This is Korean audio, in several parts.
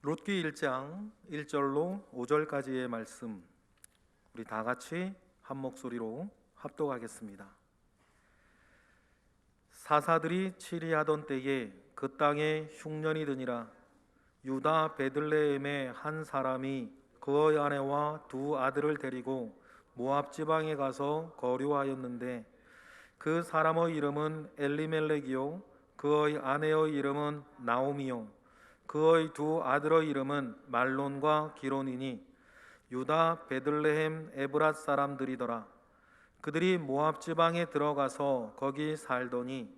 롯기 1장 1절로 5절까지의 말씀, 우리 다 같이 한 목소리로 합독하겠습니다. 사사들이 치리하던 때에 그 땅에 흉년이 드니라. 유다 베들레헴의 한 사람이 그의 아내와 두 아들을 데리고 모압 지방에 가서 거류하였는데, 그 사람의 이름은 엘리멜렉이요 그의 아내의 이름은 나오미요 그의 두 아들의 이름은 말론과 기론이니 유다 베들레헴 에브랏 사람들이더라. 그들이 모압 지방에 들어가서 거기 살더니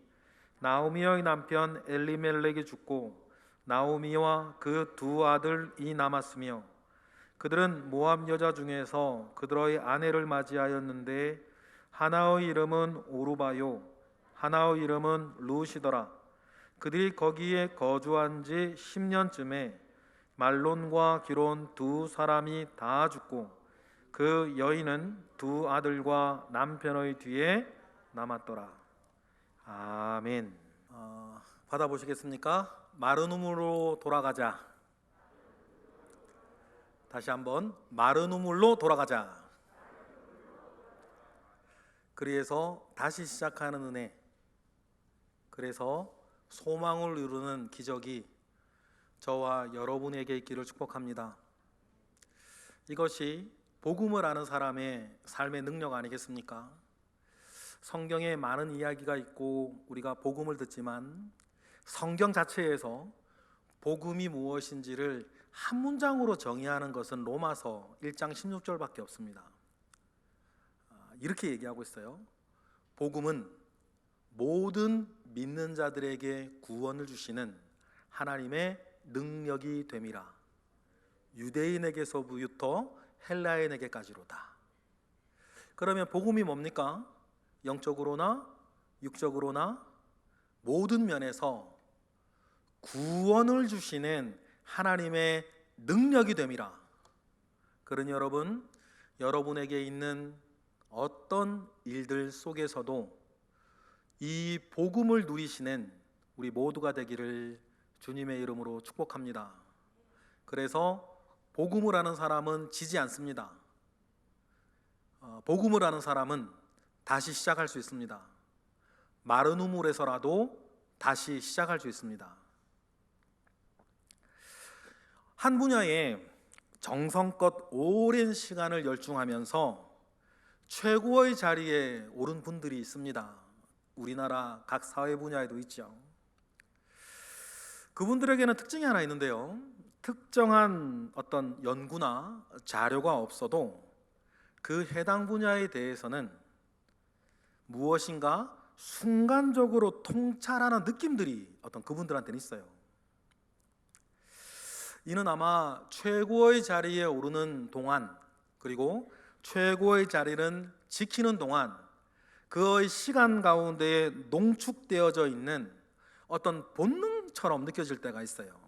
나오미의 남편 엘리멜렉이 죽고 나오미와 그 두 아들이 남았으며, 그들은 모압 여자 중에서 그들의 아내를 맞이하였는데 하나의 이름은 오르바요 하나의 이름은 루시더라. 그들이 거기에 거주한 지 10년쯤에 말론과 기론 두 사람이 다 죽고 그 여인은 두 아들과 남편의 뒤에 남았더라. 아멘. 받아보시겠습니까? 마른 우물로 돌아가자. 다시 한번, 마른 우물로 돌아가자. 그래서 다시 시작하는 은혜, 그래서 소망을 이루는 기적이 저와 여러분에게 있기를 축복합니다. 이것이 복음을 아는 사람의 삶의 능력 아니겠습니까? 성경에 많은 이야기가 있고 우리가 복음을 듣지만 성경 자체에서 복음이 무엇인지를 한 문장으로 정의하는 것은 로마서 1장 16절밖에 없습니다. 이렇게 얘기하고 있어요. 복음은 모든 믿는 자들에게 구원을 주시는 하나님의 능력이 됨이라. 유대인에게서부터 헬라인에게까지로다. 그러면 복음이 뭡니까? 영적으로나 육적으로나 모든 면에서 구원을 주시는 하나님의 능력이 됨이라. 그러니 여러분에게 있는 어떤 일들 속에서도 이 복음을 누리시는 우리 모두가 되기를 주님의 이름으로 축복합니다. 그래서 복음을 아는 사람은 지지 않습니다. 복음을 아는 사람은 다시 시작할 수 있습니다. 마른 우물에서라도 다시 시작할 수 있습니다. 한 분야에 정성껏 오랜 시간을 열중하면서 최고의 자리에 오른 분들이 있습니다. 우리나라 각 사회 분야에도 있죠. 그분들에게는 특징이 하나 있는데요, 특정한 어떤 연구나 자료가 없어도 그 해당 분야에 대해서는 무엇인가 순간적으로 통찰하는 느낌들이 어떤 그분들한테는 있어요. 이는 아마 최고의 자리에 오르는 동안, 그리고 최고의 자리는 지키는 동안 그의 시간 가운데에 농축되어져 있는 어떤 본능처럼 느껴질 때가 있어요.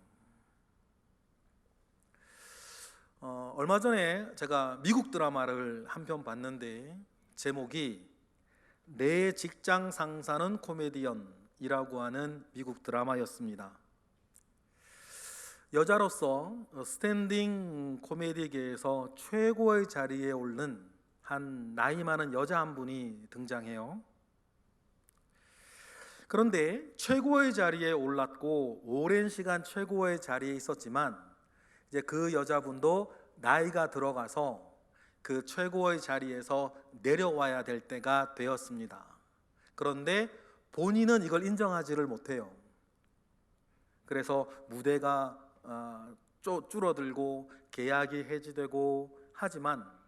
얼마 전에 제가 미국 드라마를 한 편 봤는데 제목이 내 직장 상사는 코미디언이라고 하는 미국 드라마였습니다. 여자로서 스탠딩 코미디계에서 최고의 자리에 오른 한 나이 많은 여자 한 분이 등장해요. 그런데 최고의 자리에 올랐고 오랜 시간 최고의 자리에 있었지만 이제 그 여자분도 나이가 들어가서 그 최고의 자리에서 내려와야 될 때가 되었습니다. 그런데 본인은 이걸 인정하지를 못해요. 그래서 무대가 줄어들고 계약이 해지되고 하지만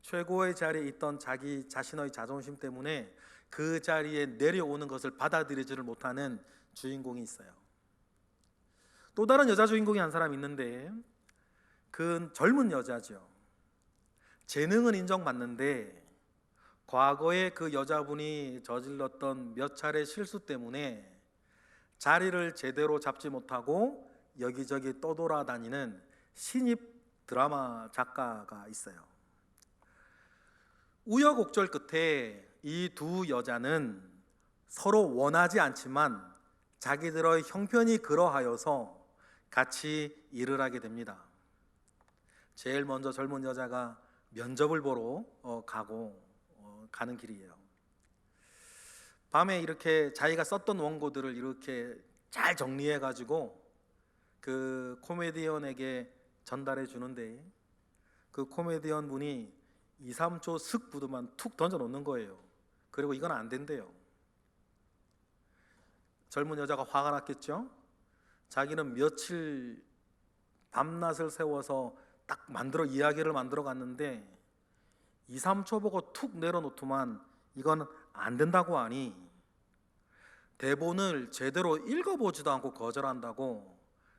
최고의 자리에 있던 자기 자신의 자존심 때문에 그 자리에 내려오는 것을 받아들이지를 못하는 주인공이 있어요. 또 다른 여자 주인공이 한 사람 있는데 그건 젊은 여자죠. 재능은 인정받는데 과거에 그 여자분이 저질렀던 몇 차례 실수 때문에 자리를 제대로 잡지 못하고 여기저기 떠돌아다니는 신입 드라마 작가가 있어요. 우여곡절 끝에 이 두 여자는 서로 원하지 않지만 자기들의 형편이 그러하여서 같이 일을 하게 됩니다. 제일 먼저 젊은 여자가 면접을 보러 가는 길이에요. 밤에 이렇게 자기가 썼던 원고들을 이렇게 잘 정리해 가지고 그 코미디언에게 전달해 주는데, 그 코미디언 분이 2, 3초 슥 부두만 툭 던져 놓는 거예요. 그리고 이건 안 된대요. 젊은 여자가 화가 났겠죠? 자기는 며칠 밤낮을 세워서 딱 이야기를 만들어 갔는데 2, 3초 보고 툭 내려놓더만 이건 안 된다고 하니 대본을 제대로 읽어보지도 않고 거절한다고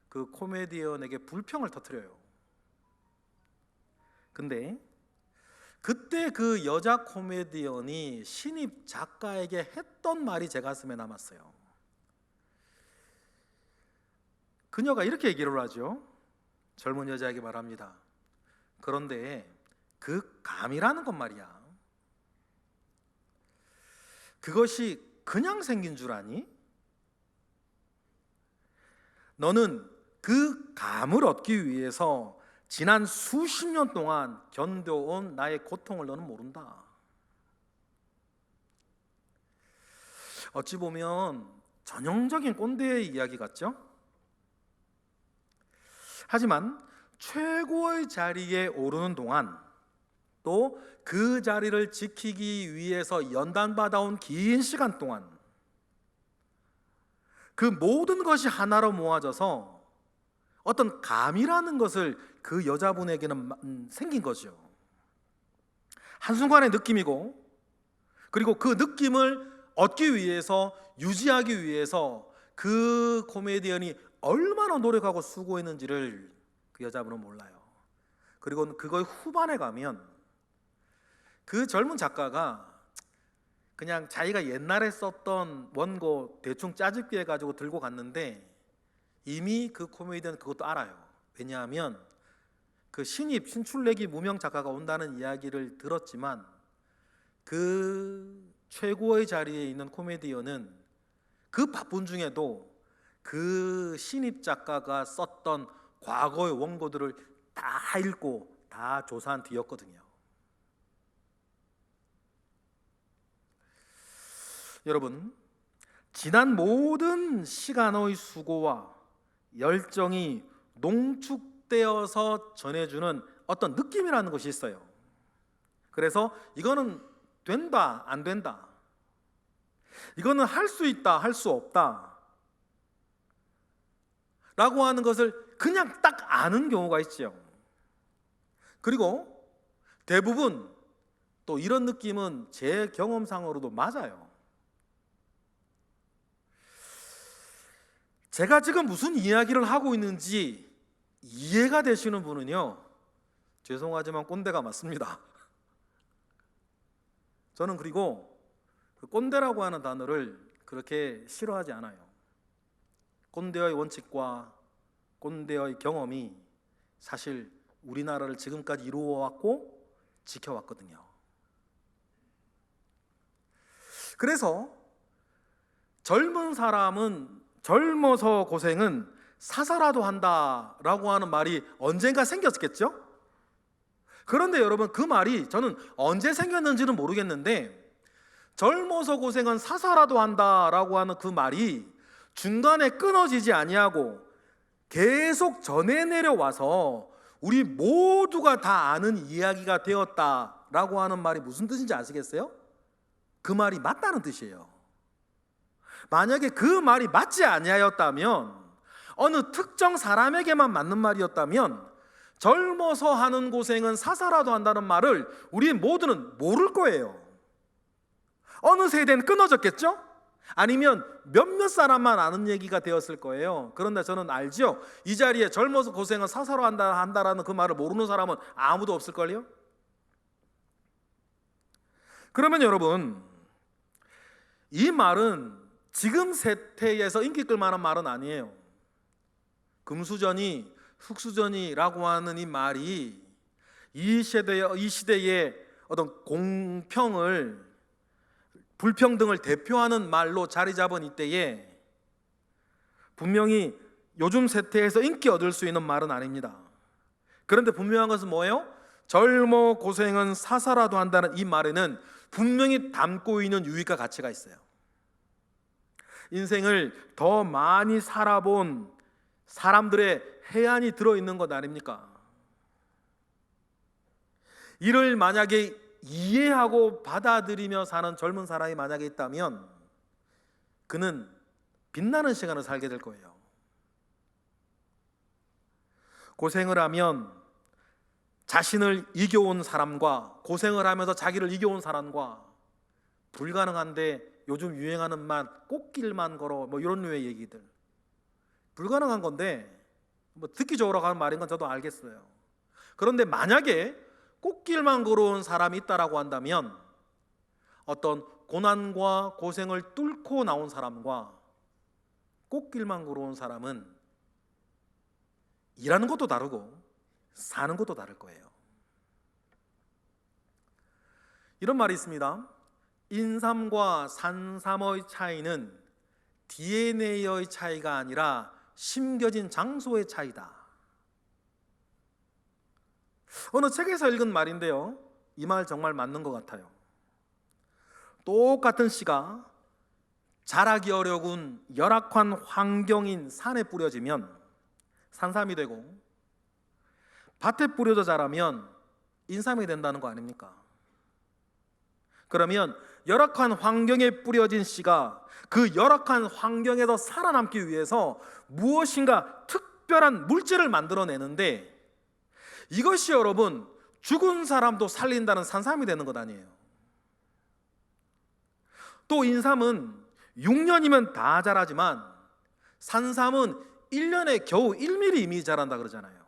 그 코미디언에게 불평을 터뜨려요. 근데 그때 그 여자 코미디언이 신입 작가에게 했던 말이 제 가슴에 남았어요. 그녀가 이렇게 얘기를 하죠. 젊은 여자에게 말합니다. 그런데 그 감이라는 건 말이야, 그것이 그냥 생긴 줄 아니? 너는 그 감을 얻기 위해서 지난 수십 년 동안 견뎌온 나의 고통을 너는 모른다. 어찌 보면 전형적인 꼰대의 이야기 같죠? 하지만 최고의 자리에 오르는 동안, 또 그 자리를 지키기 위해서 연단받아온 긴 시간 동안 그 모든 것이 하나로 모아져서 어떤 감이라는 것을 그 여자분에게는 생긴 거죠. 한순간의 느낌이고, 그리고 그 느낌을 얻기 위해서, 유지하기 위해서 그 코미디언이 얼마나 노력하고 수고했는지를 그 여자분은 몰라요. 그리고 그거의 후반에 가면 그 젊은 작가가 그냥 자기가 옛날에 썼던 원고 대충 짜집기 해가지고 들고 갔는데 이미 그 코미디언은 그것도 알아요. 왜냐하면 그 신출내기 무명 작가가 온다는 이야기를 들었지만 그 최고의 자리에 있는 코미디언은 그 바쁜 중에도 그 신입 작가가 썼던 과거의 원고들을 다 읽고 다 조사한 뒤였거든요. 여러분, 지난 모든 시간의 수고와 열정이 농축되어서 전해주는 어떤 느낌이라는 것이 있어요. 그래서 이거는 된다, 안 된다, 이거는 할 수 있다, 할 수 없다 라고 하는 것을 그냥 딱 아는 경우가 있죠. 그리고 대부분 또 이런 느낌은 제 경험상으로도 맞아요. 제가 지금 무슨 이야기를 하고 있는지 이해가 되시는 분은요, 죄송하지만 꼰대가 맞습니다. 저는 그리고 그 꼰대라고 하는 단어를 그렇게 싫어하지 않아요. 꼰대의 원칙과 꼰대의 경험이 사실 우리나라를 지금까지 이루어왔고 지켜왔거든요. 그래서 젊은 사람은 젊어서 고생은 사사라도 한다라고 하는 말이 언젠가 생겼겠죠? 그런데 여러분, 그 말이 저는 언제 생겼는지는 모르겠는데 젊어서 고생은 사사라도 한다라고 하는 그 말이 중간에 끊어지지 아니하고 계속 전해 내려와서 우리 모두가 다 아는 이야기가 되었다라고 하는 말이 무슨 뜻인지 아시겠어요? 그 말이 맞다는 뜻이에요. 만약에 그 말이 맞지 아니하였다면, 어느 특정 사람에게만 맞는 말이었다면 젊어서 하는 고생은 사사라도 한다는 말을 우리 모두는 모를 거예요. 어느 세대는 끊어졌겠죠? 아니면 몇몇 사람만 아는 얘기가 되었을 거예요. 그런데 저는 알죠. 이 자리에 젊어서 고생은 사사로 한다라는 그 말을 모르는 사람은 아무도 없을걸요. 그러면 여러분, 이 말은 지금 세태에서 인기 끌 만한 말은 아니에요. 금수저니 흙수저니라고 하는 이 말이 이 시대의 어떤 공평을, 불평등을 대표하는 말로 자리 잡은 이때에 분명히 요즘 세태에서 인기 얻을 수 있는 말은 아닙니다. 그런데 분명한 것은 뭐예요? 젊어 고생은 사사라도 한다는 이 말에는 분명히 담고 있는 유익과 가치가 있어요. 인생을 더 많이 살아본 사람들의 해안이 들어있는 것 아닙니까? 이를 만약에 이해하고 받아들이며 사는 젊은 사람이 만약에 있다면 그는 빛나는 시간을 살게 될 거예요. 고생을 하면 자신을 이겨온 사람과 고생을 하면서 자기를 이겨온 사람과 불가능한데 요즘 유행하는 말 꽃길만 걸어 뭐 이런 류의 얘기들, 불가능한 건데 뭐 듣기 좋으러 가는 말인 건 저도 알겠어요. 그런데 만약에 꽃길만 걸어온 사람이 있다라고 한다면 어떤 고난과 고생을 뚫고 나온 사람과 꽃길만 걸어온 사람은 일하는 것도 다르고 사는 것도 다를 거예요. 이런 말이 있습니다. 인삼과 산삼의 차이는 DNA의 차이가 아니라 심겨진 장소의 차이다. 어느 책에서 읽은 말인데요, 이 말 정말 맞는 것 같아요. 똑같은 씨가 자라기 어려운 열악한 환경인 산에 뿌려지면 산삼이 되고, 밭에 뿌려져 자라면 인삼이 된다는 거 아닙니까? 그러면 열악한 환경에 뿌려진 씨가 그 열악한 환경에서 살아남기 위해서 무엇인가 특별한 물질을 만들어내는데, 이것이 여러분 죽은 사람도 살린다는 산삼이 되는 것 아니에요. 또 인삼은 6년이면 다 자라지만 산삼은 1년에 겨우 1mm 자란다 그러잖아요.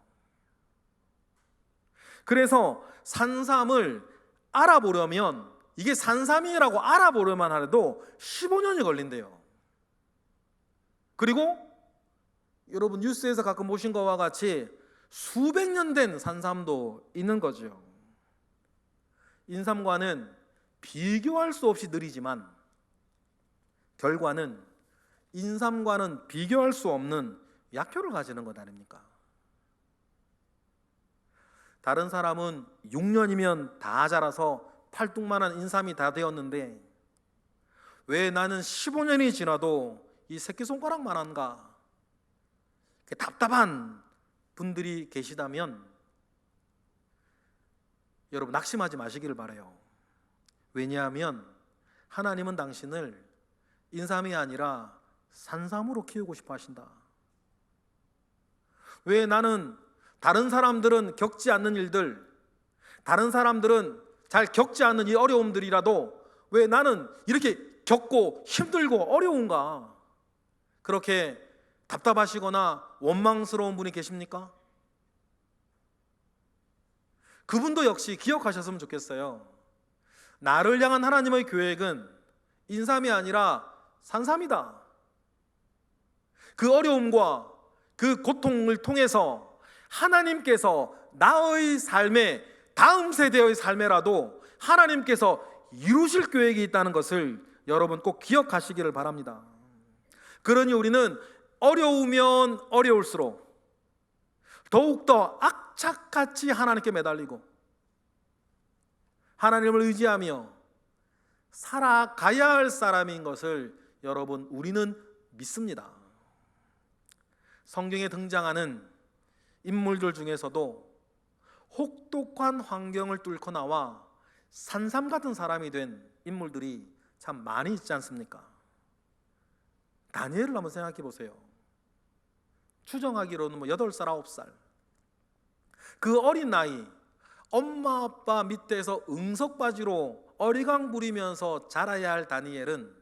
그래서 산삼을 알아보려면, 이게 산삼이라고 알아보려만 하려도 15년이 걸린대요. 그리고 여러분 뉴스에서 가끔 보신 것과 같이 수백 년 된 산삼도 있는 거죠. 인삼과는 비교할 수 없이 느리지만 결과는 인삼과는 비교할 수 없는 약효를 가지는 것 아닙니까? 다른 사람은 6년이면 다 자라서 팔뚝만한 인삼이 다 되었는데 왜 나는 15년이 지나도 이 새끼손가락만 한가? 답답한 분들이 계시다면 여러분 낙심하지 마시기를 바라요. 왜냐하면 하나님은 당신을 인삼이 아니라 산삼으로 키우고 싶어 하신다. 왜 나는 다른 사람들은 겪지 않는 일들, 다른 사람들은 잘 겪지 않는 이 어려움들이라도 왜 나는 이렇게 겪고 힘들고 어려운가? 그렇게 답답하시거나 원망스러운 분이 계십니까? 그분도 역시 기억하셨으면 좋겠어요. 나를 향한 하나님의 계획은 인삼이 아니라 산삼이다. 그 어려움과 그 고통을 통해서 하나님께서 나의 삶에, 다음 세대의 삶에라도 하나님께서 이루실 계획이 있다는 것을 여러분 꼭 기억하시기를 바랍니다. 그러니 우리는 어려우면 어려울수록 더욱더 악착같이 하나님께 매달리고 하나님을 의지하며 살아가야 할 사람인 것을 여러분 우리는 믿습니다. 성경에 등장하는 인물들 중에서도 혹독한 환경을 뚫고 나와 산삼 같은 사람이 된 인물들이 참 많이 있지 않습니까? 다니엘을 한번 생각해 보세요. 추정하기로는 8살, 9살. 그 어린 나이, 엄마 아빠 밑에서 응석바지로 어리광 부리면서 자라야 할 다니엘은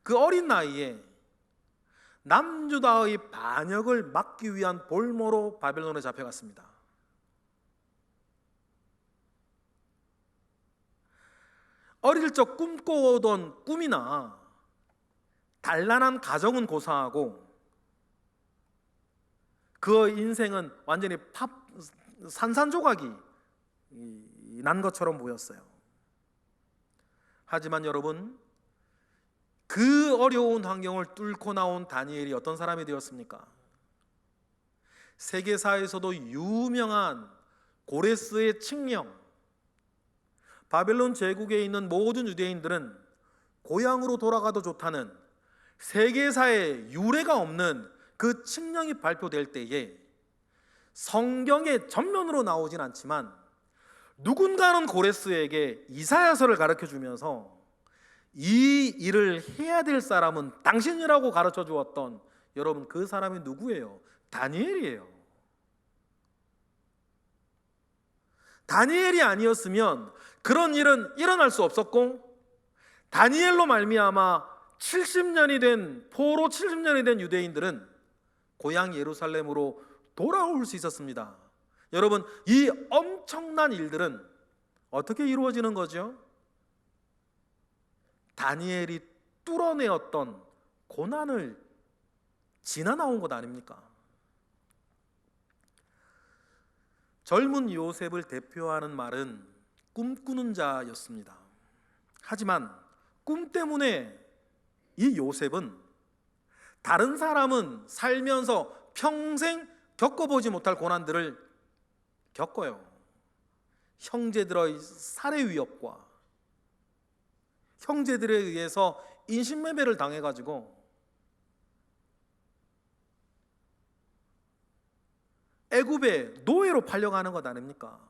그 어린 나이에 남유다의 반역을 막기 위한 볼모로 바벨론에 잡혀갔습니다. 어릴 적 꿈꿔오던 꿈이나 단란한 가정은 고사하고 그 인생은 완전히 산산조각이 난 것처럼 보였어요. 하지만 여러분, 그 어려운 환경을 뚫고 나온 다니엘이 어떤 사람이 되었습니까? 세계사에서도 유명한 고레스의 칙령, 바벨론 제국에 있는 모든 유대인들은 고향으로 돌아가도 좋다는 세계사에 유례가 없는 그 칙령이 발표될 때에 성경의 전면으로 나오진 않지만 누군가는 고레스에게 이사야서를 가르쳐 주면서 이 일을 해야 될 사람은 당신이라고 가르쳐 주었던, 여러분 그 사람이 누구예요? 다니엘이에요. 다니엘이 아니었으면 그런 일은 일어날 수 없었고, 다니엘로 말미암아 70년이 된 포로 70년이 된 유대인들은 고향 예루살렘으로 돌아올 수 있었습니다. 여러분, 이 엄청난 일들은 어떻게 이루어지는 거죠? 다니엘이 뚫어내었던 고난을 지나 나온 것 아닙니까? 젊은 요셉을 대표하는 말은 꿈꾸는 자였습니다. 하지만 꿈 때문에 이 요셉은 다른 사람은 살면서 평생 겪어보지 못할 고난들을 겪어요. 형제들의 살해 위협과 형제들에 의해서 인신매매를 당해가지고 애굽의 노예로 팔려가는 것 아닙니까?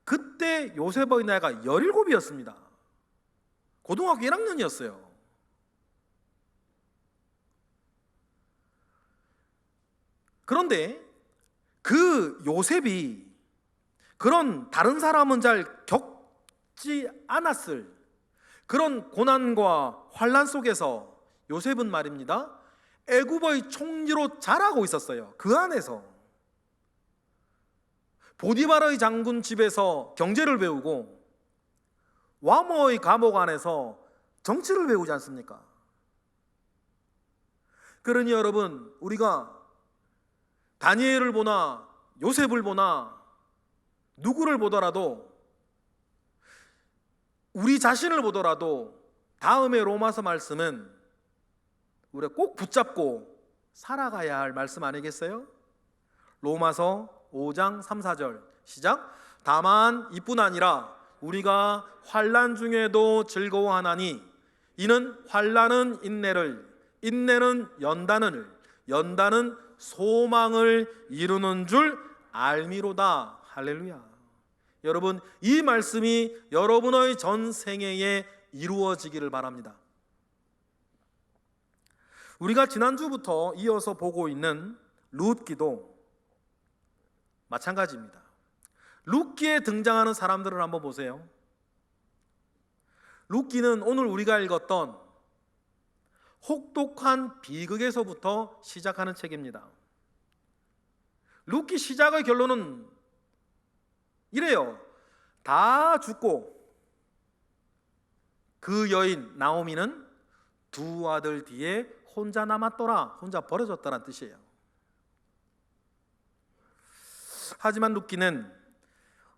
그때 요셉의 나이가 17이었습니다. 고등학교 1학년이었어요. 그런데 그 요셉이 그런 다른 사람은 잘 겪지 않았을 그런 고난과 환난 속에서 요셉은 말입니다, 애굽의 총리로 자라고 있었어요. 그 안에서 보디바르의 장군 집에서 경제를 배우고 와모의 감옥 안에서 정치를 배우지 않습니까? 그러니 여러분, 우리가 다니엘을 보나 요셉을 보나 누구를 보더라도, 우리 자신을 보더라도 다음에 로마서 말씀은 우리가 꼭 붙잡고 살아가야 할 말씀 아니겠어요? 로마서 5장 3, 4절 시작. 다만 이뿐 아니라 우리가 환난 중에도 즐거워하나니 이는 환난은 인내를, 인내는 연단을, 연단은 소망을 이루는 줄 알미로다. 할렐루야. 여러분, 이 말씀이 여러분의 전 생애에 이루어지기를 바랍니다. 우리가 지난주부터 이어서 보고 있는 룻기도 마찬가지입니다. 룻기에 등장하는 사람들을 한번 보세요. 룻기는 오늘 우리가 읽었던 혹독한 비극에서부터 시작하는 책입니다. 룻기 시작의 결론은 이래요. 다 죽고 그 여인 나오미는 두 아들 뒤에 혼자 남았더라, 혼자 버려졌다는 뜻이에요. 하지만 룻기는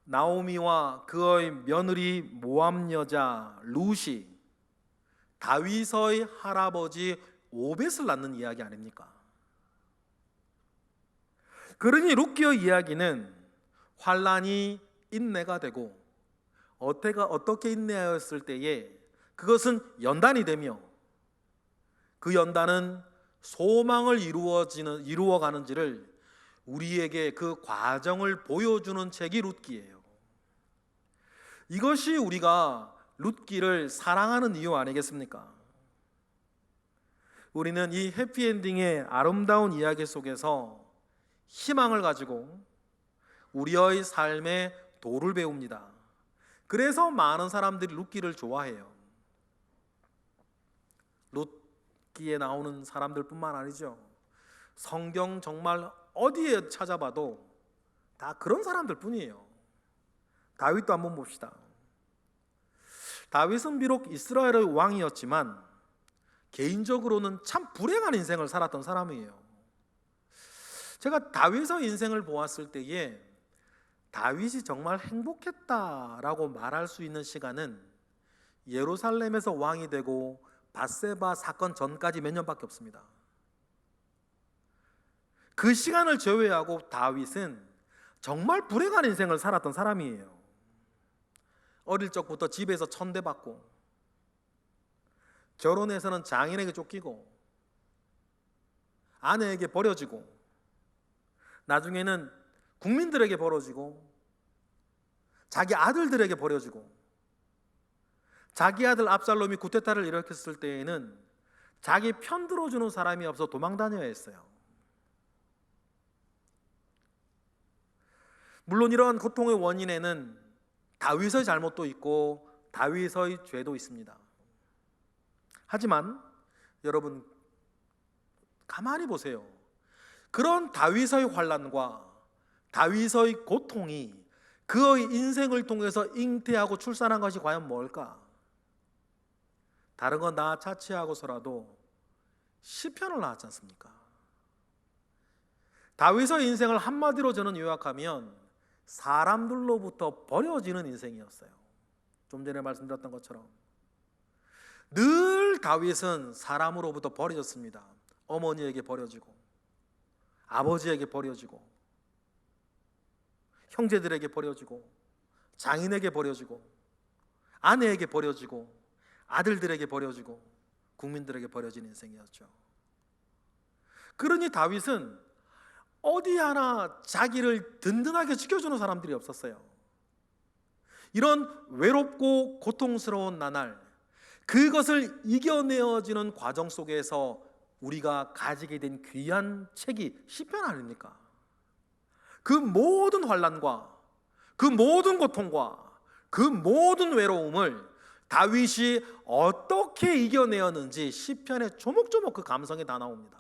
나오미와 그의 며느리 모압 여자 룻이 다윗의 할아버지 오벳을 낳는 이야기 아닙니까? 그러니 룻기의 이야기는 환난이 인내가 되고, 어떻게 인내하였을 때에 그것은 연단이 되며 그 연단은 소망을 이루어가는지를 우리에게 그 과정을 보여주는 책이 룻기예요. 이것이 우리가 룻기를 사랑하는 이유 아니겠습니까? 우리는 이 해피엔딩의 아름다운 이야기 속에서 희망을 가지고 우리의 삶의 도를 배웁니다. 그래서 많은 사람들이 룻기를 좋아해요. 룻기에 나오는 사람들 뿐만 아니죠. 성경 정말 어디에 찾아봐도 다 그런 사람들 뿐이에요. 다윗도 한번 봅시다. 다윗은 비록 이스라엘의 왕이었지만 개인적으로는 참 불행한 인생을 살았던 사람이에요. 제가 다윗의 인생을 보았을 때에 다윗이 정말 행복했다라고 말할 수 있는 시간은 예루살렘에서 왕이 되고 밧세바 사건 전까지 몇 년밖에 없습니다. 그 시간을 제외하고 다윗은 정말 불행한 인생을 살았던 사람이에요. 어릴 적부터 집에서 천대받고, 결혼해서는 장인에게 쫓기고, 아내에게 버려지고, 나중에는 국민들에게 버려지고, 자기 아들들에게 버려지고, 자기 아들 압살롬이 쿠데타를 일으켰을 때에는 자기 편 들어주는 사람이 없어 도망 다녀야 했어요. 물론 이러한 고통의 원인에는 다윗의 잘못도 있고 다윗의 죄도 있습니다. 하지만 여러분 가만히 보세요. 그런 다윗의 환난과 다윗의 고통이 그의 인생을 통해서 잉태하고 출산한 것이 과연 뭘까? 다른 건 다 차치하고서라도 시편을 낳았지 않습니까? 다윗의 인생을 한마디로 저는 요약하면 사람들로부터 버려지는 인생이었어요. 좀 전에 말씀드렸던 것처럼 늘 다윗은 사람으로부터 버려졌습니다. 어머니에게 버려지고, 아버지에게 버려지고, 형제들에게 버려지고, 장인에게 버려지고, 아내에게 버려지고, 아들들에게 버려지고, 국민들에게 버려진 인생이었죠. 그러니 다윗은 어디 하나 자기를 든든하게 지켜주는 사람들이 없었어요. 이런 외롭고 고통스러운 나날, 그것을 이겨내어지는 과정 속에서 우리가 가지게 된 귀한 책이 시편 아닙니까? 그 모든 환난과 그 모든 고통과 그 모든 외로움을 다윗이 어떻게 이겨내었는지 시편에 조목조목 그 감성이 다 나옵니다.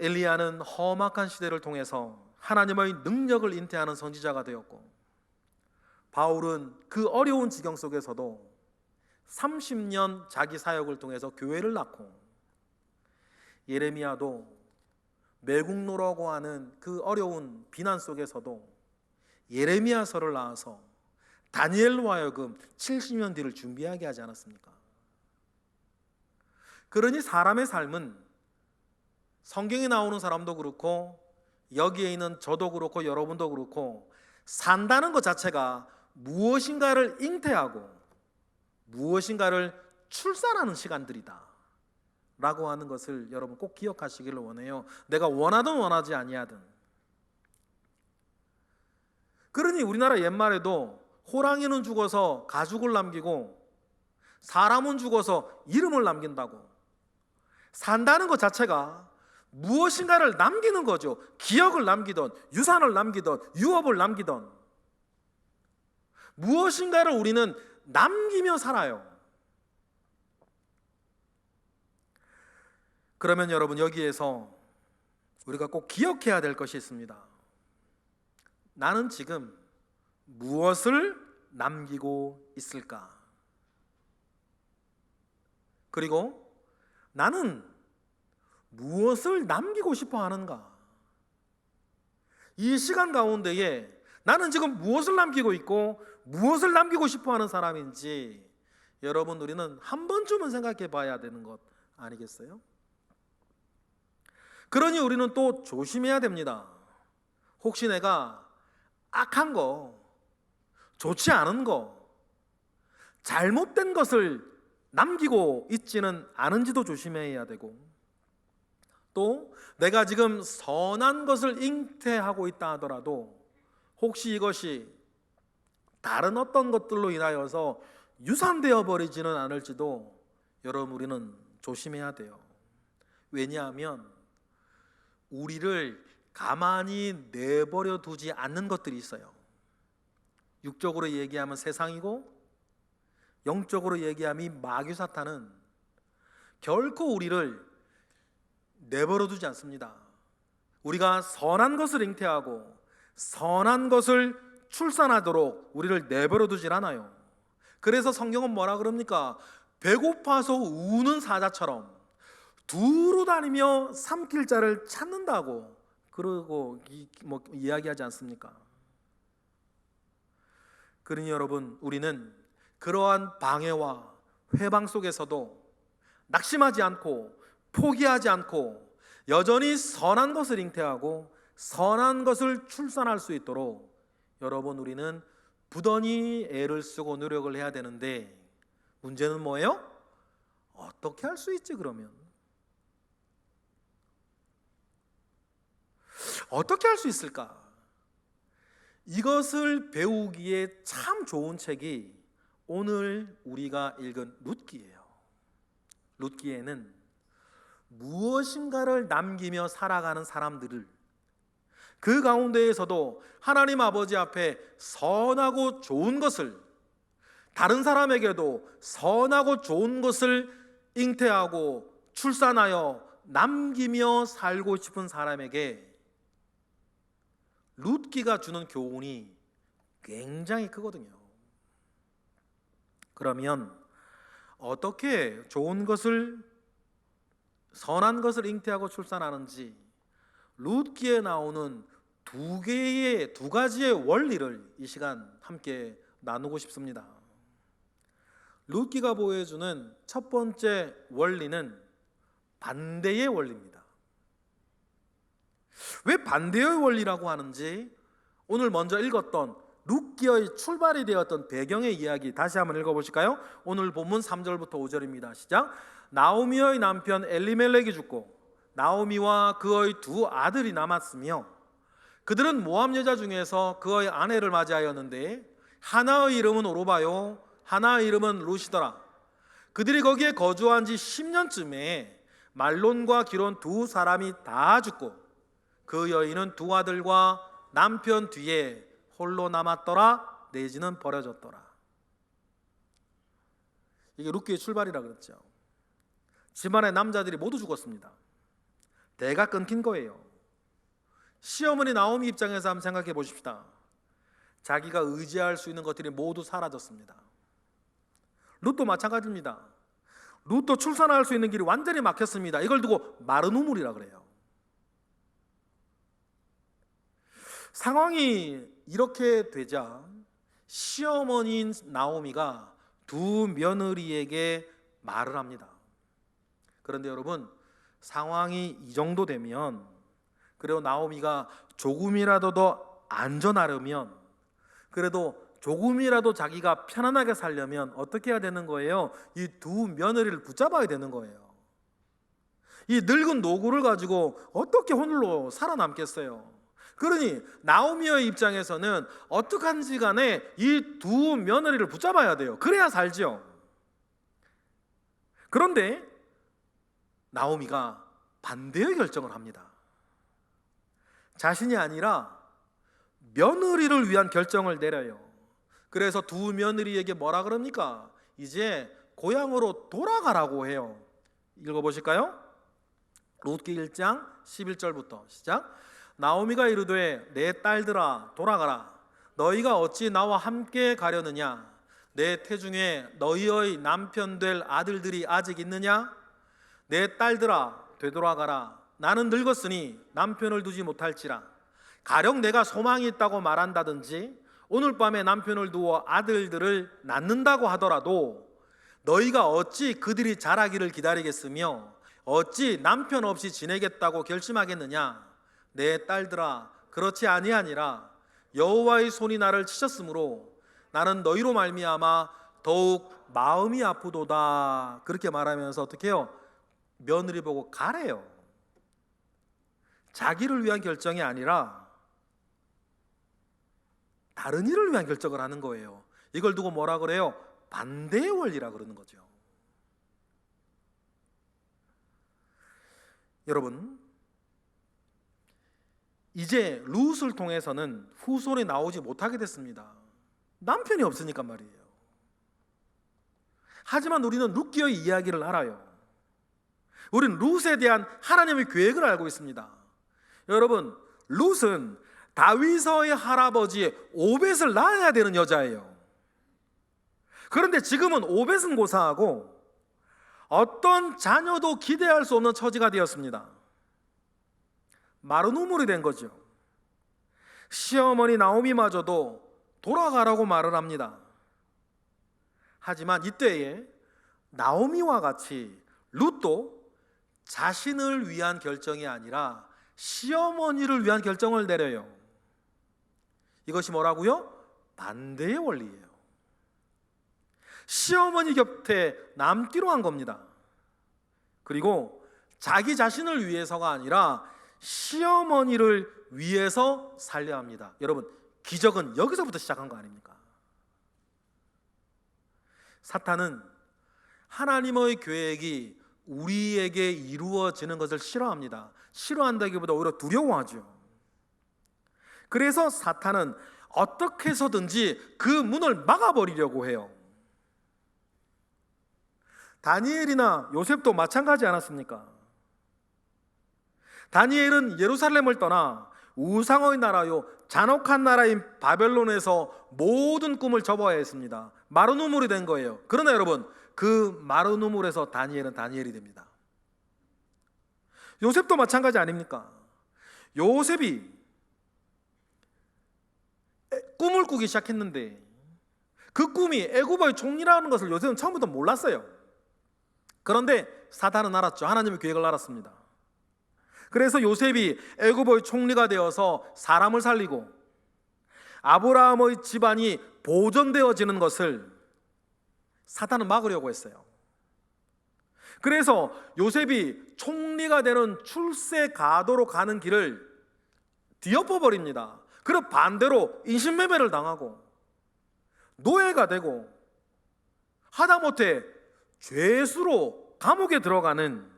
엘리야는 험악한 시대를 통해서 하나님의 능력을 잉태하는 선지자가 되었고, 바울은 그 어려운 지경 속에서도 30년 자기 사역을 통해서 교회를 낳고, 예레미야도 매국노라고 하는 그 어려운 비난 속에서도 예레미야서를 낳아서 다니엘로 하여금 70년 뒤를 준비하게 하지 않았습니까? 그러니 사람의 삶은 성경에 나오는 사람도 그렇고 여기에 있는 저도 그렇고 여러분도 그렇고 산다는 것 자체가 무엇인가를 잉태하고 무엇인가를 출산하는 시간들이다 라고 하는 것을 여러분 꼭 기억하시기를 원해요. 내가 원하든 원하지 아니하든. 그러니 우리나라 옛말에도 호랑이는 죽어서 가죽을 남기고 사람은 죽어서 이름을 남긴다고. 산다는 것 자체가 무엇인가를 남기는 거죠. 기억을 남기던, 유산을 남기던, 유업을 남기던 무엇인가를 우리는 남기며 살아요. 그러면 여러분 여기에서 우리가 꼭 기억해야 될 것이 있습니다. 나는 지금 무엇을 남기고 있을까? 그리고 나는 무엇을 남기고 싶어 하는가? 이 시간 가운데에 나는 지금 무엇을 남기고 있고 무엇을 남기고 싶어 하는 사람인지 여러분 우리는 한 번쯤은 생각해 봐야 되는 것 아니겠어요? 그러니 우리는 또 조심해야 됩니다. 혹시 내가 악한 거, 좋지 않은 거, 잘못된 것을 남기고 있지는 않은지도 조심해야 되고, 또 내가 지금 선한 것을 잉태하고 있다 하더라도 혹시 이것이 다른 어떤 것들로 인하여서 유산되어 버리지는 않을지도 여러분 우리는 조심해야 돼요. 왜냐하면 우리를 가만히 내버려 두지 않는 것들이 있어요. 육적으로 얘기하면 세상이고 영적으로 얘기하면 마귀 사탄은 결코 우리를 내버려 두지 않습니다. 우리가 선한 것을 잉태하고 선한 것을 출산하도록 우리를 내버려 두질 않아요. 그래서 성경은 뭐라 그럽니까? 배고파서 우는 사자처럼 두루 다니며 삼킬 자를 찾는다고 그러고 이야기하지 않습니까? 그러니 여러분 우리는 그러한 방해와 회방 속에서도 낙심하지 않고 포기하지 않고 여전히 선한 것을 잉태하고 선한 것을 출산할 수 있도록 여러분, 우리는 부단히 애를 쓰고 노력을 해야 되는데, 문제는 뭐예요? 어떻게 할 수 있지? 그러면 어떻게 할 수 있을까? 이것을 배우기에 참 좋은 책이 오늘 우리가 읽은 룻기예요. 룻기에는 무엇인가를 남기며 살아가는 사람들을, 그 가운데에서도 하나님 아버지 앞에 선하고 좋은 것을, 다른 사람에게도 선하고 좋은 것을 잉태하고 출산하여 남기며 살고 싶은 사람에게 룻기가 주는 교훈이 굉장히 크거든요. 그러면 어떻게 좋은 것을, 선한 것을 잉태하고 출산하는지 룻기에 나오는 두 가지의 원리를 이 시간 함께 나누고 싶습니다. 룻기가 보여주는 첫 번째 원리는 반대의 원리입니다. 왜 반대의 원리라고 하는지 오늘 먼저 읽었던 룻기의 출발이 되었던 배경의 이야기 다시 한번 읽어보실까요? 오늘 본문 3절부터 5절입니다. 시작. 나오미의 남편 엘리멜렉이 죽고 나오미와 그의 두 아들이 남았으며 그들은 모압 여자 중에서 그의 아내를 맞이하였는데 하나의 이름은 오르바요 하나의 이름은 룻이더라. 그들이 거기에 거주한 지 10년쯤에 말론과 기론 두 사람이 다 죽고 그 여인은 두 아들과 남편 뒤에 홀로 남았더라. 내지는 버려졌더라. 이게 룻기의 출발이라 그랬죠. 집안의 남자들이 모두 죽었습니다. 대가 끊긴 거예요. 시어머니 나오미 입장에서 한번 생각해 보십시다. 자기가 의지할 수 있는 것들이 모두 사라졌습니다. 룻도 마찬가지입니다. 룻도 출산할 수 있는 길이 완전히 막혔습니다. 이걸 두고 마른 우물이라 그래요. 상황이 이렇게 되자 시어머니인 나오미가 두 며느리에게 말을 합니다. 그런데 여러분, 상황이 이 정도 되면, 그리고 나오미가 조금이라도 더 안전하려면, 그래도 조금이라도 자기가 편안하게 살려면 어떻게 해야 되는 거예요? 이 두 며느리를 붙잡아야 되는 거예요. 이 늙은 노구를 가지고 어떻게 홀로 살아남겠어요? 그러니 나오미의 입장에서는 어떡한지 간에 이 두 며느리를 붙잡아야 돼요. 그래야 살죠. 그런데 나오미가 반대의 결정을 합니다. 자신이 아니라 며느리를 위한 결정을 내려요. 그래서 두 며느리에게 뭐라 그럽니까? 이제 고향으로 돌아가라고 해요. 읽어보실까요? 룻기 1장 11절부터 시작. 나오미가 이르되 내 딸들아 돌아가라. 너희가 어찌 나와 함께 가려느냐? 내 태중에 너희의 남편 될 아들들이 아직 있느냐? 내 딸들아 되돌아가라. 나는 늙었으니 남편을 두지 못할지라. 가령 내가 소망이 있다고 말한다든지 오늘 밤에 남편을 두어 아들들을 낳는다고 하더라도 너희가 어찌 그들이 자라기를 기다리겠으며 어찌 남편 없이 지내겠다고 결심하겠느냐? 내 딸들아 그렇지 아니하니라. 여호와의 손이 나를 치셨으므로 나는 너희로 말미암아 더욱 마음이 아프도다. 그렇게 말하면서 어떻게 해요? 며느리 보고 가래요. 자기를 위한 결정이 아니라 다른 일을 위한 결정을 하는 거예요. 이걸 두고 뭐라 그래요? 반대의 원리라 그러는 거죠. 여러분, 이제 룻을 통해서는 후손이 나오지 못하게 됐습니다. 남편이 없으니까 말이에요. 하지만 우리는 룻기의 이야기를 알아요. 우리는 룻에 대한 하나님의 계획을 알고 있습니다. 여러분, 룻은 다윗의 할아버지 오벳을 낳아야 되는 여자예요. 그런데 지금은 오벳은 고사하고 어떤 자녀도 기대할 수 없는 처지가 되었습니다. 마른 우물이 된 거죠. 시어머니 나오미마저도 돌아가라고 말을 합니다. 하지만 이때에 나오미와 같이 룻도 자신을 위한 결정이 아니라 시어머니를 위한 결정을 내려요. 이것이 뭐라고요? 반대의 원리예요. 시어머니 곁에 남기로 한 겁니다. 그리고 자기 자신을 위해서가 아니라 시어머니를 위해서 살려 합니다. 여러분, 기적은 여기서부터 시작한 거 아닙니까? 사탄은 하나님의 계획이 우리에게 이루어지는 것을 싫어합니다. 싫어한다기보다 오히려 두려워하죠. 그래서 사탄은 어떻게 해서든지 그 문을 막아버리려고 해요. 다니엘이나 요셉도 마찬가지 않았습니까? 다니엘은 예루살렘을 떠나 우상의 나라요 잔혹한 나라인 바벨론에서 모든 꿈을 접어야 했습니다. 마른 우물이 된 거예요. 그러나 여러분, 그 마른 우물에서 다니엘은 다니엘이 됩니다. 요셉도 마찬가지 아닙니까? 요셉이 꿈을 꾸기 시작했는데 그 꿈이 애굽의 총리라는 것을 요셉은 처음부터 몰랐어요. 그런데 사탄은 알았죠. 하나님의 계획을 알았습니다. 그래서 요셉이 애굽의 총리가 되어서 사람을 살리고 아브라함의 집안이 보존되어지는 것을 사탄은 막으려고 했어요. 그래서 요셉이 총리가 되는 출세가도로 가는 길을 뒤엎어버립니다. 그리고 반대로 인신매매를 당하고 노예가 되고 하다못해 죄수로 감옥에 들어가는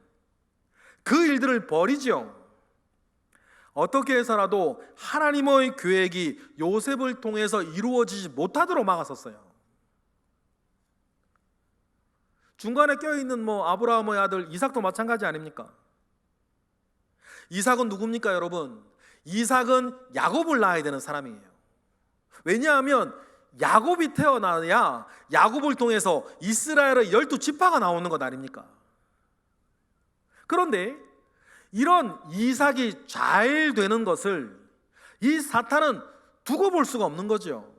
그 일들을 벌이죠. 어떻게 해서라도 하나님의 계획이 요셉을 통해서 이루어지지 못하도록 막았었어요. 중간에 껴있는 아브라함의 아들 이삭도 마찬가지 아닙니까? 이삭은 누굽니까 여러분? 이삭은 야곱을 낳아야 되는 사람이에요. 왜냐하면 야곱이 태어나야 야곱을 통해서 이스라엘의 12지파가 나오는 것 아닙니까? 그런데 이런 이삭이 잘 되는 것을 이 사탄은 두고 볼 수가 없는 거죠.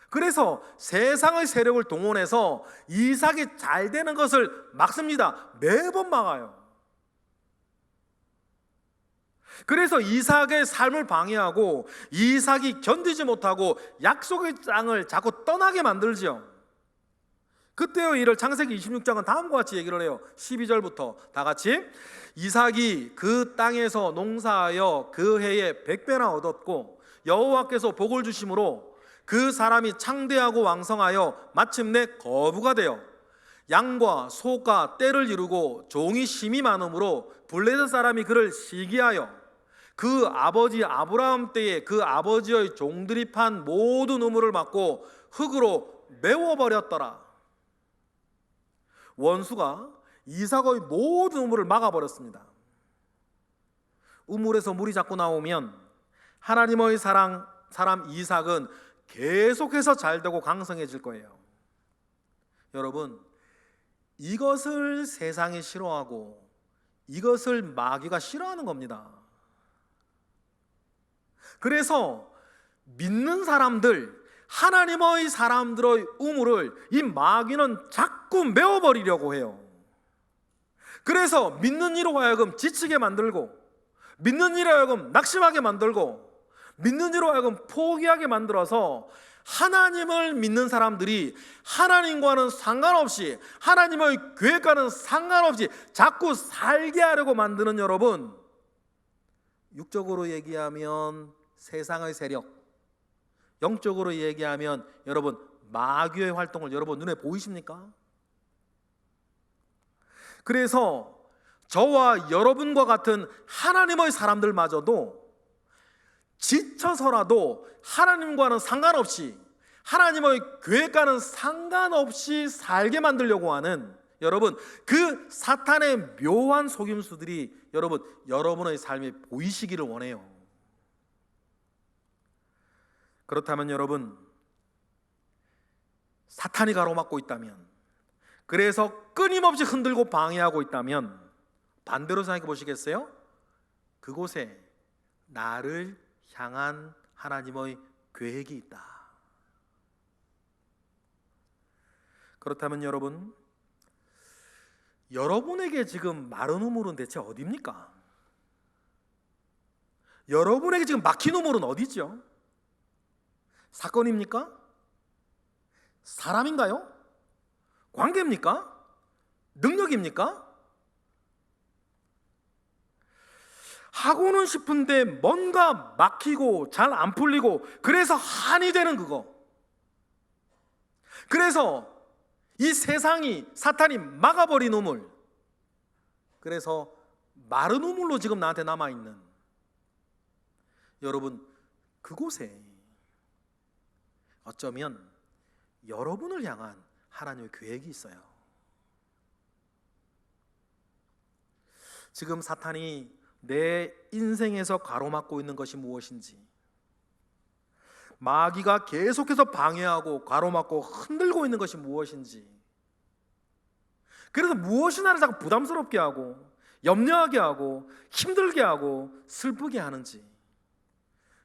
그래서 세상의 세력을 동원해서 이삭이 잘 되는 것을 막습니다. 매번 막아요. 그래서 이삭의 삶을 방해하고 이삭이 견디지 못하고 약속의 땅을 자꾸 떠나게 만들죠. 그때의 일을 창세기 26장은 다음과 같이 얘기를 해요. 12절부터 다 같이. 이삭이 그 땅에서 농사하여 그 해에 100배나 얻었고 여호와께서 복을 주심으로 그 사람이 창대하고 왕성하여 마침내 거부가 되어 양과 소가 떼를 이루고 종이 심이 많으므로 블레셋 사람이 그를 시기하여 그 아버지 아브라함 때에 그 아버지의 종들이 판 모든 우물을 막고 흙으로 메워버렸더라. 원수가 이삭의 모든 우물을 막아버렸습니다. 우물에서 물이 자꾸 나오면 하나님의 사람 이삭은 계속해서 잘되고 강성해질 거예요. 여러분, 이것을 세상이 싫어하고 이것을 마귀가 싫어하는 겁니다. 그래서 믿는 사람들, 하나님의 사람들의 우물을 이 마귀는 자꾸 메워버리려고 해요. 그래서 믿는 이로 하여금 지치게 만들고, 믿는 이로 하여금 낙심하게 만들고, 믿는 이로 하여금 포기하게 만들어서 하나님을 믿는 사람들이 하나님과는 상관없이, 하나님의 계획과는 상관없이 자꾸 살게 하려고 만드는, 여러분, 육적으로 얘기하면 세상의 세력, 영적으로 얘기하면 여러분 마귀의 활동을 여러분 눈에 보이십니까? 그래서 저와 여러분과 같은 하나님의 사람들마저도 지쳐서라도 하나님과는 상관없이, 하나님의 계획과는 상관없이 살게 만들려고 하는, 여러분, 그 사탄의 묘한 속임수들이 여러분의 삶에 보이시기를 원해요. 그렇다면 여러분, 사탄이 가로막고 있다면, 그래서 끊임없이 흔들고 방해하고 있다면 반대로 생각해 보시겠어요? 그곳에 나를 향한 하나님의 계획이 있다. 그렇다면 여러분, 여러분에게 지금 마른 우물은 대체 어디입니까? 여러분에게 지금 막힌 우물은 어디죠? 사건입니까? 사람인가요? 관계입니까? 능력입니까? 하고는 싶은데 뭔가 막히고 잘 안 풀리고 그래서 한이 되는 그거. 그래서 이 세상이 사탄이 막아버린 우물, 그래서 마른 우물로 지금 나한테 남아있는 여러분, 그곳에 어쩌면 여러분을 향한 하나님의 계획이 있어요. 지금 사탄이 내 인생에서 가로막고 있는 것이 무엇인지, 마귀가 계속해서 방해하고 가로막고 흔들고 있는 것이 무엇인지, 그래서 무엇이 나를 자꾸 부담스럽게 하고 염려하게 하고 힘들게 하고 슬프게 하는지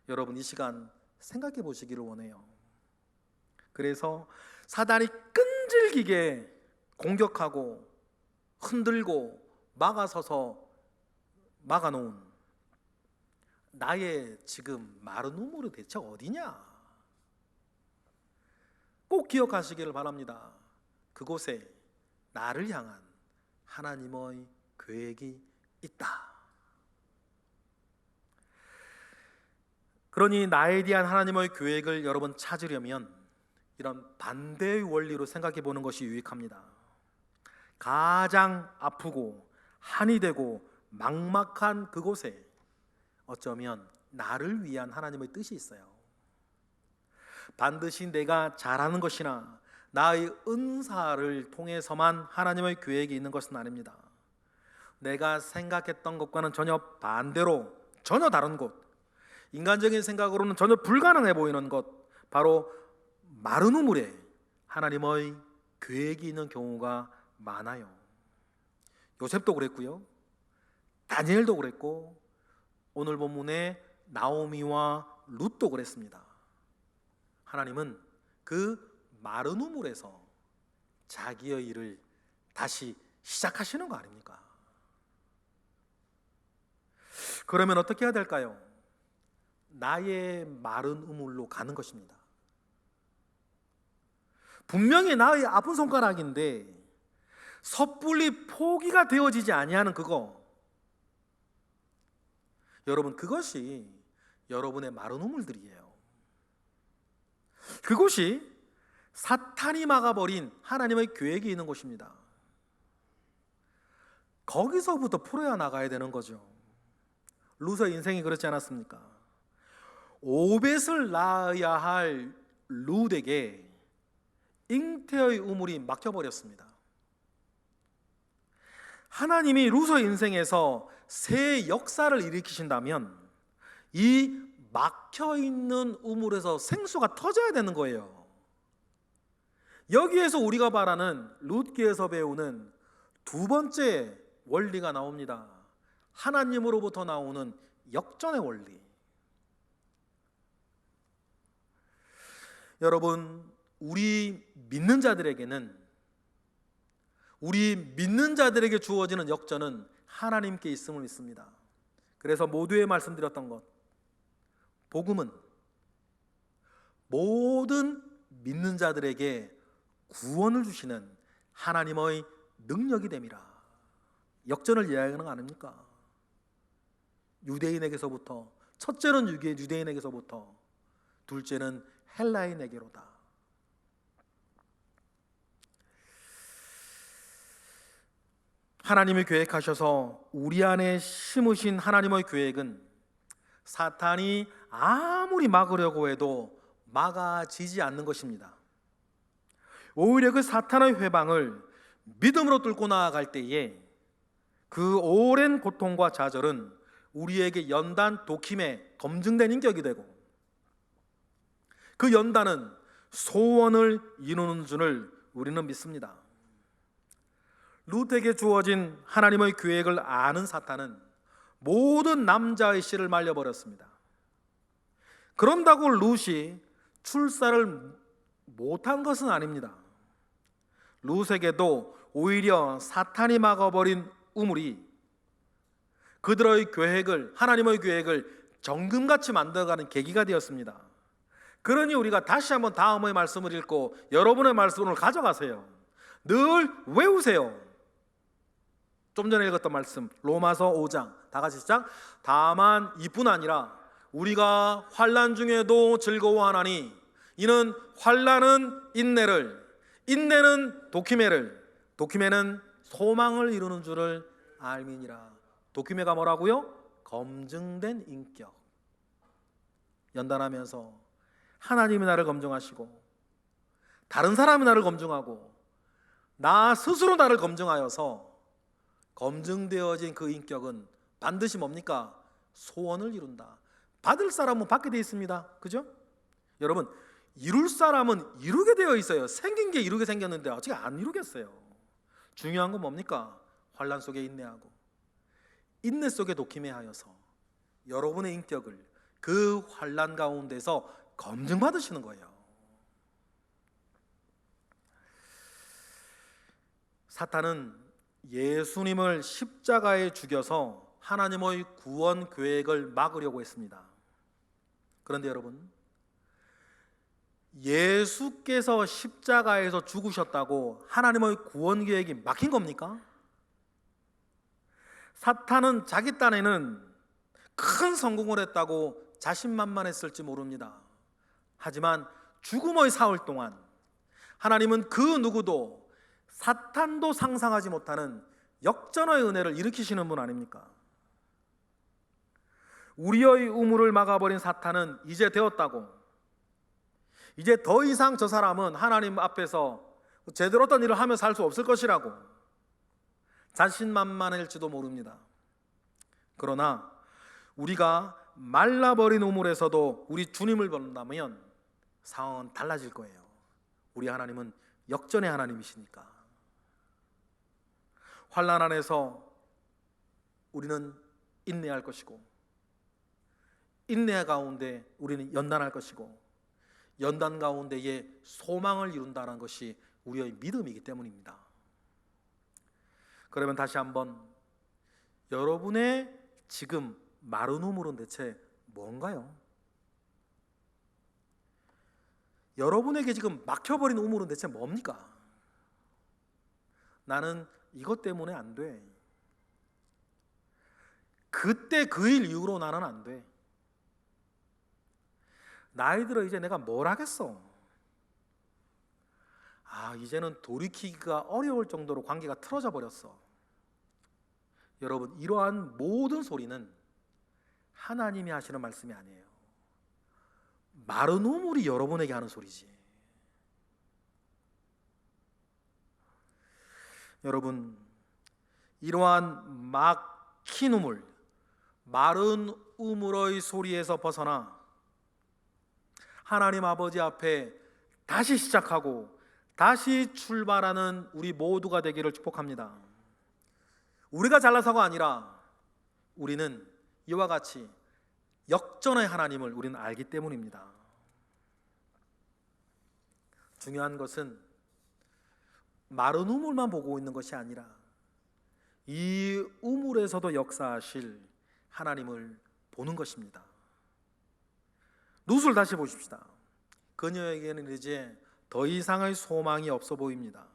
여러분 이 시간 생각해 보시기를 원해요. 그래서 사단이 끈질기게 공격하고 흔들고 막아서서 막아놓은 나의 지금 마른 우물이 대체 어디냐? 꼭 기억하시기를 바랍니다. 그곳에 나를 향한 하나님의 계획이 있다. 그러니 나에 대한 하나님의 계획을 여러분 찾으려면 이런 반대의 원리로 생각해 보는 것이 유익합니다. 가장 아프고 한이 되고 막막한 그곳에 어쩌면 나를 위한 하나님의 뜻이 있어요. 반드시 내가 잘하는 것이나 나의 은사를 통해서만 하나님의 계획이 있는 것은 아닙니다. 내가 생각했던 것과는 전혀 반대로 전혀 다른 곳, 인간적인 생각으로는 전혀 불가능해 보이는 것, 바로 마른 우물에 하나님의 계획이 있는 경우가 많아요. 요셉도 그랬고요, 다니엘도 그랬고, 오늘 본문의 나오미와 룻도 그랬습니다. 하나님은 그 마른 우물에서 자기의 일을 다시 시작하시는 거 아닙니까? 그러면 어떻게 해야 될까요? 나의 마른 우물로 가는 것입니다. 분명히 나의 아픈 손가락인데 섣불리 포기가 되어지지 아니하는 그거, 여러분 그것이 여러분의 마른 우물들이에요. 그것이 사탄이 막아버린 하나님의 계획이 있는 곳입니다. 거기서부터 풀어야 나가야 되는 거죠. 룻의 인생이 그렇지 않았습니까? 오벳을 낳아야 할 룻에게 잉태의 우물이 막혀버렸습니다. 하나님이 룻의 인생에서 새 역사를 일으키신다면 이 막혀있는 우물에서 생수가 터져야 되는 거예요. 여기에서 우리가 바라는 룻기에서 배우는 두 번째 원리가 나옵니다. 하나님으로부터 나오는 역전의 원리. 여러분, 우리 믿는 자들에게 주어지는 역전은 하나님께 있음을 믿습니다. 그래서 모두에 말씀드렸던 것, 복음은 모든 믿는 자들에게 구원을 주시는 하나님의 능력이 됨이라. 역전을 이야기하는 거 아닙니까? 유대인에게서부터, 첫째는 유대인에게서부터, 둘째는 헬라인에게로다. 하나님이 계획하셔서 우리 안에 심으신 하나님의 계획은 사탄이 아무리 막으려고 해도 막아지지 않는 것입니다. 오히려 그 사탄의 회방을 믿음으로 뚫고 나아갈 때에 그 오랜 고통과 좌절은 우리에게 연단 독힘에 검증된 인격이 되고, 그 연단은 소원을 이루는 줄을 우리는 믿습니다. 룻에게 주어진 하나님의 계획을 아는 사탄은 모든 남자의 씨를 말려버렸습니다. 그런다고 룻이 출사를 못한 것은 아닙니다. 룻에게도 오히려 사탄이 막아버린 우물이 그들의 계획을, 하나님의 계획을 정금같이 만들어가는 계기가 되었습니다. 그러니 우리가 다시 한번 다음의 말씀을 읽고 여러분의 말씀을 가져가세요. 늘 외우세요. 좀 전에 읽었던 말씀 로마서 5장 다 같이 시작. 다만 이뿐 아니라 우리가 환난 중에도 즐거워하나니 이는 환난은 인내를, 인내는 도키매를, 도키매는 소망을 이루는 줄을 알미니라. 도키매가 뭐라고요? 검증된 인격. 연단하면서 하나님이 나를 검증하시고 다른 사람이 나를 검증하고 나 스스로 나를 검증하여서 검증되어진 그 인격은 반드시 뭡니까? 소원을 이룬다. 받을 사람은 받게 되어 있습니다. 그죠? 여러분, 이룰 사람은 이루게 되어 있어요. 생긴 게 이루게 생겼는데 아직 안 이루겠어요. 중요한 건 뭡니까? 환난 속에 인내하고 인내 속에 도키매하여서 여러분의 인격을 그 환난 가운데서 검증받으시는 거예요. 사탄은 예수님을 십자가에 죽여서 하나님의 구원 계획을 막으려고 했습니다. 그런데 여러분, 예수께서 십자가에서 죽으셨다고 하나님의 구원 계획이 막힌 겁니까? 사탄은 자기 딴에는 큰 성공을 했다고 자신만만했을지 모릅니다. 하지만 죽음의 사흘 동안 하나님은 그 누구도 사탄도 상상하지 못하는 역전의 은혜를 일으키시는 분 아닙니까? 우리의 우물을 막아버린 사탄은 이제 되었다고, 이제 더 이상 저 사람은 하나님 앞에서 제대로 어떤 일을 하며 살 수 없을 것이라고 자신만만할지도 모릅니다. 그러나 우리가 말라버린 우물에서도 우리 주님을 본다면 상황은 달라질 거예요. 우리 하나님은 역전의 하나님이시니까. 환난 안에서 우리는 인내할 것이고, 인내 가운데 우리는 연단할 것이고, 연단 가운데에 소망을 이룬다는 것이 우리의 믿음이기 때문입니다. 그러면 다시 한번 여러분의 지금 마른 우물은 대체 뭔가요? 여러분에게 지금 막혀버린 우물은 대체 뭡니까? 나는 이것 때문에 안 돼. 그때 그 일 이후로 나는 안 돼. 나이 들어 이제 내가 뭘 하겠어? 이제는 돌이키기가 어려울 정도로 관계가 틀어져 버렸어. 여러분, 이러한 모든 소리는 하나님이 하시는 말씀이 아니에요. 마른 우물이 여러분에게 하는 소리지. 여러분, 이러한 막힌 우물, 마른 우물의 소리에서 벗어나 하나님 아버지 앞에 다시 시작하고 다시 출발하는 우리 모두가 되기를 축복합니다. 우리가 잘나서가 아니라 우리는 이와 같이 역전의 하나님을 우리는 알기 때문입니다. 중요한 것은 마른 우물만 보고 있는 것이 아니라 이 우물에서도 역사하실 하나님을 보는 것입니다. 룻을 다시 보십시다. 그녀에게는 이제 더 이상의 소망이 없어 보입니다.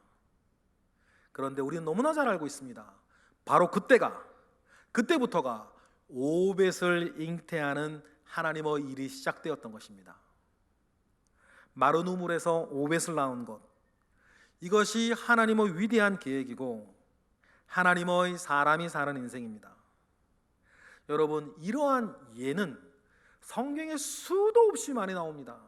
그런데 우리는 너무나 잘 알고 있습니다. 바로 그때부터가 오벳을 잉태하는 하나님의 일이 시작되었던 것입니다. 마른 우물에서 오벳을 낳은 것, 이것이 하나님의 위대한 계획이고 하나님의 사람이 사는 인생입니다. 여러분, 이러한 예는 성경에 수도 없이 많이 나옵니다.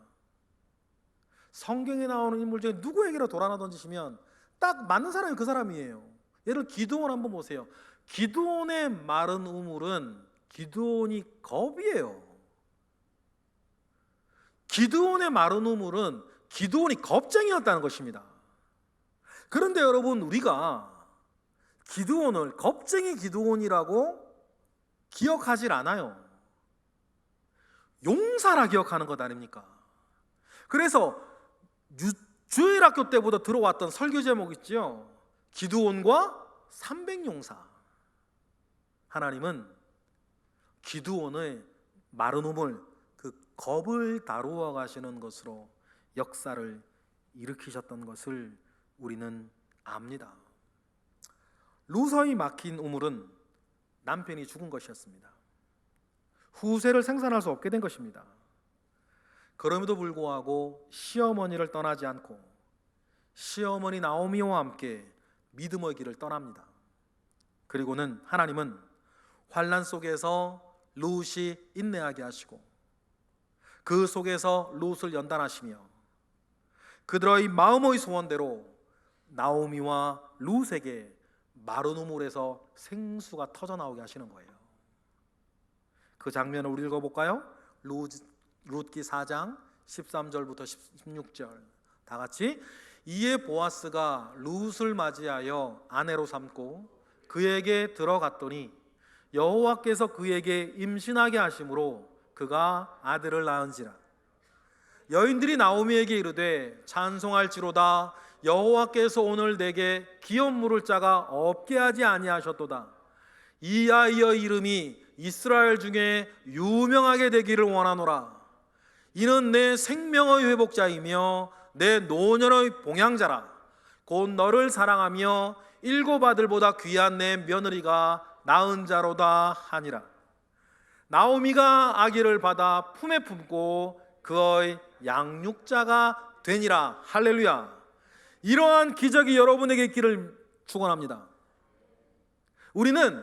성경에 나오는 인물 중에 누구에게나 돌 하나 던지시면 딱 맞는 사람이 그 사람이에요. 예를 들어 기드온 한번 보세요. 기드온의 마른 우물은 기드온이 겁이에요. 기드온의 마른 우물은 기드온이 겁쟁이였다는 것입니다. 그런데 여러분, 우리가 기드온을 겁쟁이 기드온이라고 기억하질 않아요. 용사라 기억하는 것 아닙니까? 그래서 주일학교 때부터 들어왔던 설교 제목 있죠? 기드온과 300용사. 하나님은 기드온의 마른 우물, 그 겁을 다루어 가시는 것으로 역사를 일으키셨던 것을 우리는 압니다. 루서의 막힌 우물은 남편이 죽은 것이었습니다. 후세를 생산할 수 없게 된 것입니다. 그럼에도 불구하고 시어머니를 떠나지 않고 시어머니 나오미와 함께 믿음의 길을 떠납니다. 그리고는 하나님은 환난 속에서 룻이 인내하게 하시고 그 속에서 룻을 연단하시며 그들의 마음의 소원대로 나오미와 룻에게 마른 우물에서 생수가 터져나오게 하시는 거예요. 그 장면을 우리 읽어볼까요? 룻기 4장 13절부터 16절 다 같이. 이에 보아스가 룻을 맞이하여 아내로 삼고 그에게 들어갔더니 여호와께서 그에게 임신하게 하심으로 그가 아들을 낳은지라. 여인들이 나오미에게 이르되 찬송할지로다 여호와께서 오늘 내게 기업 물을 자가 없게 하지 아니하셨도다. 이 아이의 이름이 이스라엘 중에 유명하게 되기를 원하노라. 이는 내 생명의 회복자이며 내 노년의 봉양자라. 곧 너를 사랑하며 7 아들보다 귀한 내 며느리가 낳은 자로다 하니라. 나오미가 아기를 받아 품에 품고 그의 양육자가 되니라. 할렐루야. 이러한 기적이 여러분에게 있기를 축원합니다. 우리는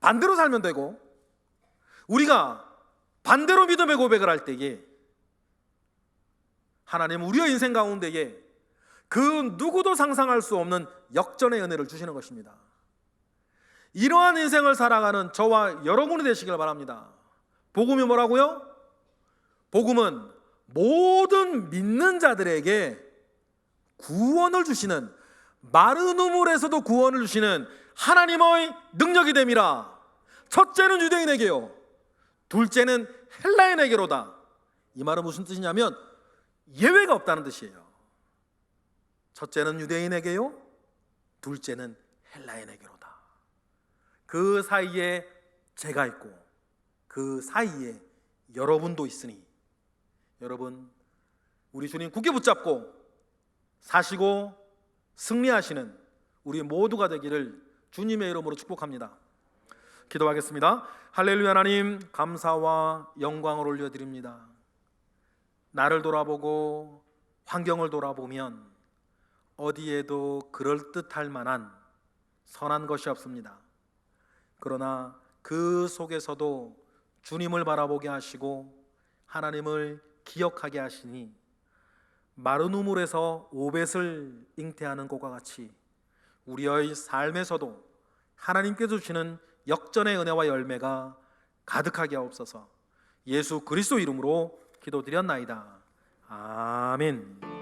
반대로 살면 되고 우리가 반대로 믿음의 고백을 할 때에 하나님은 우리의 인생 가운데에 그 누구도 상상할 수 없는 역전의 은혜를 주시는 것입니다. 이러한 인생을 살아가는 저와 여러분이 되시길 바랍니다. 복음이 뭐라고요? 복음은 모든 믿는 자들에게 구원을 주시는, 마른 우물에서도 구원을 주시는 하나님의 능력이 됨이라. 첫째는 유대인에게요, 둘째는 헬라인에게로다. 이 말은 무슨 뜻이냐면 예외가 없다는 뜻이에요. 첫째는 유대인에게요, 둘째는 헬라인에게로다. 그 사이에 제가 있고 그 사이에 여러분도 있으니 여러분, 우리 주님 굳게 붙잡고 사시고 승리하시는 우리 모두가 되기를 주님의 이름으로 축복합니다. 기도하겠습니다. 할렐루야. 하나님, 감사와 영광을 올려드립니다. 나를 돌아보고 환경을 돌아보면 어디에도 그럴듯할 만한 선한 것이 없습니다. 그러나 그 속에서도 주님을 바라보게 하시고 하나님을 기억하게 하시니 마른 우물에서 오벳을 잉태하는 것과 같이 우리의 삶에서도 하나님께 주시는 역전의 은혜와 열매가 가득하게 하옵소서. 예수 그리스도 이름으로 기도드렸나이다. 아멘.